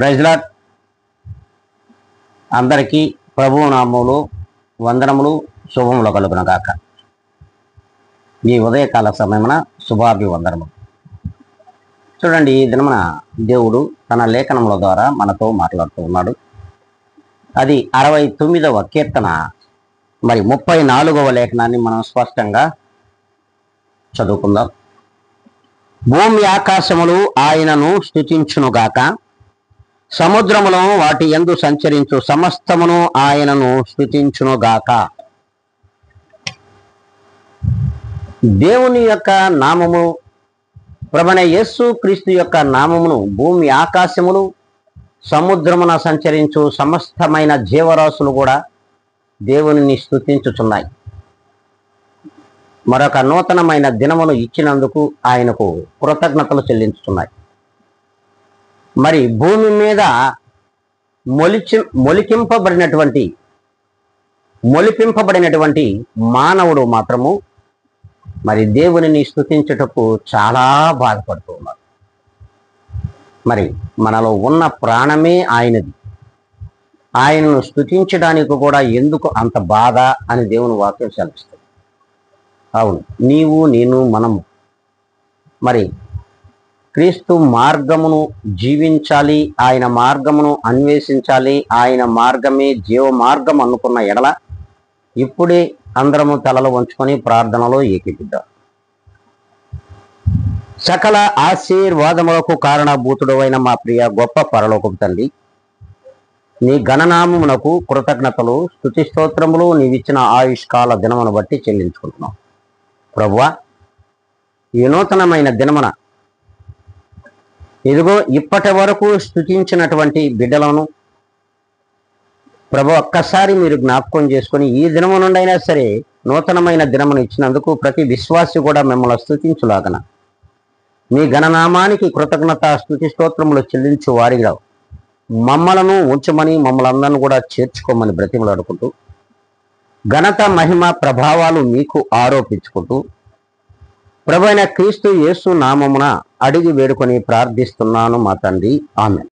Praise lord. అందరికీ ప్రభువు నామములో వందనములు శుభములు కలుగును గాక. ఈ ఉదయకాల సమయమున శుభాభివందనములు. చూడండి, ఈ దినమున దేవుడు తన లేఖనముల ద్వారా మనతో మాట్లాడుతూ ఉన్నాడు. అది 69వ కీర్తన 34వ లేఖనాన్ని మనం స్పష్టంగా చదువుకుందాం. భూమి ఆకాశములు ఆయనను స్తుతించునుగాక, సముద్రములో వాటి యందు సంచరించు సమస్తమును ఆయనను స్తుతించునుగాక. దేవుని యొక్క నామము, ప్రభువైన యేసు క్రీస్తు యొక్క నామమును భూమి ఆకాశములు సముద్రమున సంచరించు సమస్తమైన జీవరాశులు కూడా దేవునిని స్తుతించుచున్నాయి. మరొక నూతనమైన దినమును ఇచ్చినందుకు ఆయనకు కృతజ్ఞతలు చెల్లించుతున్నాయి. మరి భూమి మీద మొలిపింపబడినటువంటి మానవుడు మాత్రము మరి దేవునిని స్తుతించుటకు చాలా బాధపడుతూ ఉన్నారు. మరి మనలో ఉన్న ప్రాణమే ఆయనది. ఆయనను స్తుతించడానికి కూడా ఎందుకు అంత బాధ అని దేవుని వాక్యం సెలవిస్తుంది. అవును, నీవు నేను మనము మరి క్రీస్తు మార్గమును జీవించాలి, ఆయన మార్గమును అన్వేషించాలి, ఆయన మార్గమే జీవ మార్గం అనుకున్న ఎడల ఇప్పుడే అందరము తలలు వంచుకొని ప్రార్థనలో ఏకీపిద్దాం. సకల ఆశీర్వాదములకు కారణభూతుడు అయిన మా ప్రియ గొప్ప పరలోకపు తండ్రి, నీ గణనామమునకు కృతజ్ఞతలు స్తుతి స్తోత్రములు నీవిచ్చిన ఆయుష్కాల దినమును బట్టి చెల్లించుకుంటున్నాం. ప్రభువా, ఈ నూతనమైన దినమున ఇదిగో ఇప్పటి వరకు స్తుతించినటువంటి బిడ్డలను ప్రభు ఒక్కసారి మీరు జ్ఞాపకం చేసుకొని ఈ దినము నుండైనా సరే నూతనమైన దినమును ఇచ్చినందుకు ప్రతి విశ్వాసి కూడా మిమ్మల్ని స్తుతించులాగన మీ గణనామానికి కృతజ్ఞత స్తుతి స్తోత్రములు చెల్లించు వారిగా మమ్మలను ఉంచమని, మమ్మల్ని అందరిని కూడా చేర్చుకోమని బ్రతిమలాడుకుంటూ ఘనత మహిమ ప్రభావాలు మీకు ఆరోపించుకుంటూ ప్రభువైన క్రీస్తు యేసు నామమున అడిగి వేడుకొని ప్రార్థిస్తున్నాను మా తండ్రి. ఆమేన్.